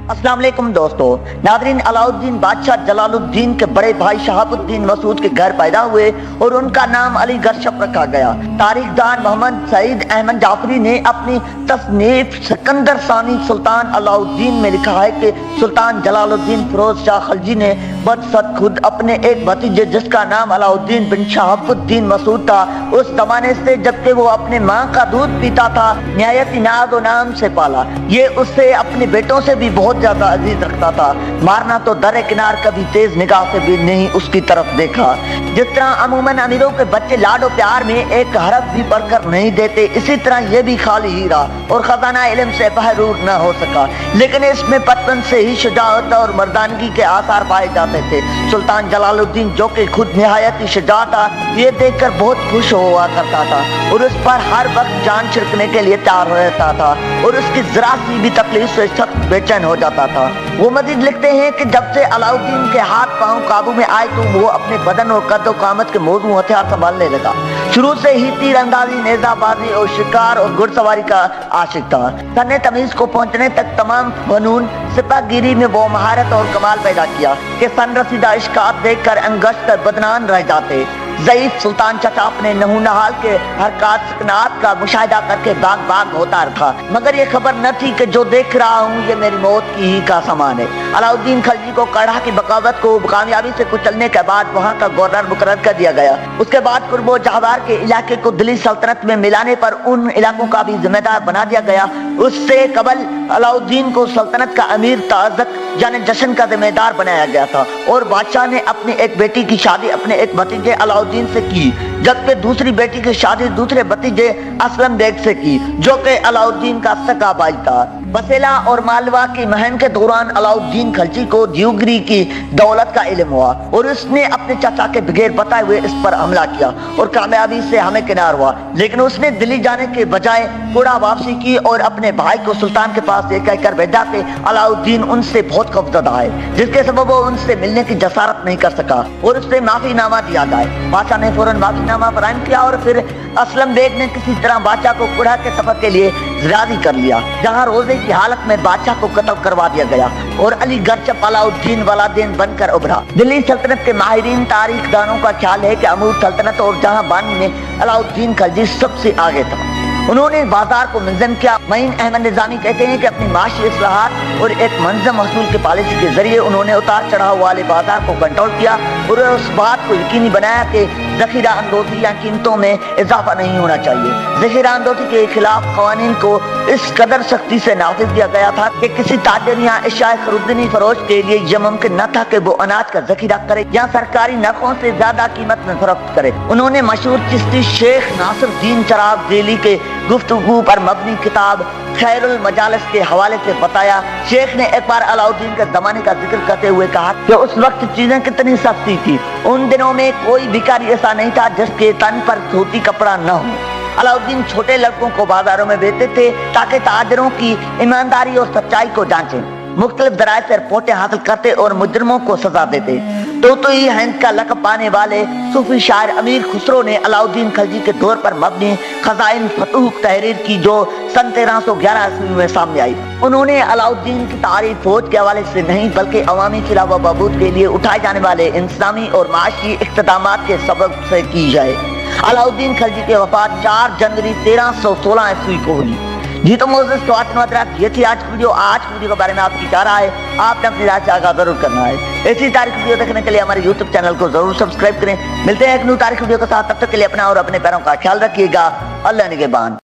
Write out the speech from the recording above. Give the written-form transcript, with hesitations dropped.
अस्सलाम वालेकुम दोस्तों। नादरीन, अलाउद्दीन बादशाह जलालुद्दीन के बड़े भाई शहाबुद्दीन मसूद के घर पैदा हुए और उनका नाम अली गरशप रखा गया। तारीखदान मोहम्मद सईद अहमद जाफरी ने अपनी तसनीफ सिकंदर सानी सुल्तान अलाउद्दीन में लिखा है कि सुल्तान जलालुद्दीन फिरोज शाह खलजी ने बदसत खुद अपने एक भतीजे जिसका नाम अलाउद्दीन बिन शहाबुद्दीन मसूद था, उस जमाने से जबकि वो अपने माँ का दूध पीता था निहायत नाज और नाम से पाला। ये उससे अपने बेटों से भी बहुत ज्यादा अजीज रखता था। मारना तो दरे किनार कभी तेज निगाह से भी नहीं उसकी तरफ देखा। जिस तरह अमूमन अमीरों के बच्चे लाडो प्यार में एक हरफ भी पढ़कर नहीं देते, इसी तरह ये भी खाली ही रहा और खजाना इल्म से महरूर न हो सका। लेकिन इसमें बचपन से ही शुजाअत और मर्दानगी के आसार पाए जाते थे। सुल्तान जलालुद्दीन जो कि खुद निहायत शुजा था, ये देखकर बहुत खुश हुआ करता था और उस पर हर वक्त जान छिड़कने के लिए तैयार रहता था और उसकी जरा सी भी तकलीफ से सख्त बेचैन हो जाता था। वो मजीद लिखते हैं कि जब से अलाउद्दीन के हाथ पांव काबू में आए तो वो अपने बदन और कद कामत के मौजू हथियार संभालने लगा। शुरू से ही तीर अंदाजी, नेजाबाजी और शिकार और घुड़सवारी का आशिक था। सन्ने तमीज को पहुंचने तक तमाम फनून सिपाहगिरी में वो महारत और कमाल पैदा किया कि सनरसीदा इश्कात देखकर अंगश्त बदनान रह जाते। ज़ईफ सुल्तान चचा अपने नहूनहाल के हरकत सकनात का मुशाहिदा करके बाग बाग होता रखा, मगर ये खबर न थी कि जो देख रहा हूँ ये मेरी मौत की ही का सामान है। अलाउद्दीन खलजी को कड़ा की बगावत को कामयाबी से कुचलने के बाद वहाँ का गवर्नर मुकर्रर कर दिया गया। उसके बाद कुर्बो जहाबार के इलाके को दिल्ली सल्तनत में मिलाने पर उन इलाकों का भी जिम्मेदार बना दिया गया। उससे कबल अलाउद्दीन को सल्तनत का अमीर ताज़क यानी जश्न का जिम्मेदार बनाया गया था और बादशाह ने अपनी एक बेटी की शादी अपने एक भतीजे अलाउद्दीन से की, जबकि दूसरी बेटी की शादी दूसरे भतीजे असलम बेग से की जो कि अलाउद्दीन का सगा भाई था। बसेला और मालवा की महम के दौरान अलाउद्दीन खलजी को दियोगरी की दौलत का इल्म हुआ और उसने अपने चाचा के बगैर बताए हुए इस पर हमला किया और कामयाबी से हमें किनार हुआ। लेकिन उसने दिल्ली जाने के बजाय कुड़ा वापसी की और अपने भाई को सुल्तान के पास लेकर कर भेजा कि अलाउद्दीन उनसे बहुत खौफजदा है, जिसके सबब वो उनसे मिलने की जसारत नहीं कर सका और उससे माफीनामा दिया जाए। बादशाह ने फौरन माफीनामा फराहम किया और फिर असलम बेग ने किसी तरह बादशाह को कुड़ा के सफर के लिए राजी कर लिया, जहाँ रोजे की हालत में बादशाह को कत्ल करवा दिया गया और अली गरशप अलाउद्दीन वाला दिन बनकर उभरा। दिल्ली सल्तनत के माहिरीन तारीख दानों का ख्याल है कि अमूर सल्तनत और जहांबानी में अलाउद्दीन खलजी सबसे आगे था। उन्होंने बाजार को मंजम किया। मईन अहमद निजामी कहते हैं कि अपनी माशी इस्लाहात और एक मंजम महसूल की पॉलिसी के जरिए उन्होंने उतार चढ़ाव वाले बाजार को कंट्रोल किया और उस बात को यकीनी बनाया कि जखीरा अंदोज़ी या कीमतों में इजाफा नहीं होना चाहिए। जखीरा अंदोज़ी के खिलाफ कवानीन को इस कदर सख्ती से नाफिज किया गया था कि किसी ताजर या इशाए खरीदनी फरोश के लिए यह मुमकिन न था कि वो अनाज का जखीरा करे या सरकारी नखों से ज्यादा कीमत में फरोख्त करे। उन्होंने मशहूर चिश्ती शेख नासिरुद्दीन चिराग दिल्ली के गुफ्तगू पर मबनी किताब खैरुल मजालिस के हवाले से बताया। शेख ने एक बार अलाउद्दीन के जमाने का जिक्र करते हुए कहा कि उस वक्त चीजें कितनी सस्ती थी। उन दिनों में कोई भिखारी ऐसा नहीं था जिसके तन पर सूती कपड़ा न हो। अलाउद्दीन छोटे लड़कों को बाजारों में बेचते थे ताकि ताजरों की ईमानदारी और सच्चाई को जांचे, मुख्तलिफ दराज से रिपोर्टें हासिल करते और मुजरिमों को सजा देते। तो ही हिंद का लक़ब पाने वाले सूफी शायर अमीर खुसरो ने अलाउद्दीन खलजी के दौर पर मबनी खज़ाइन फतूह तहरीर की जो सन 1311 ईस्वी में सामने आई। उन्होंने अलाउद्दीन की तारीफ फौज के हवाले से नहीं बल्कि अवामी फलाह व बहबूद के लिए उठाए जाने वाले इंसानी और माशी इक़्तिदामात के सबब से की जाए। अलाउद्दीन खलजी की वफ़ात 4 जनवरी 1316 ईस्वी को हुई। जी तो मोज़ेस तो ये थी आज वीडियो के बारे में आपकी क्या राय है? आपने अपनी राय से आगाह जरूर करना है। इसी तारीख वीडियो देखने के लिए हमारे YouTube चैनल को जरूर सब्सक्राइब करें। मिलते हैं एक न्यू तारीख वीडियो के साथ, तब तक के लिए अपना और अपने पैरों का ख्याल रखिएगा। अल्लाह निगहबान।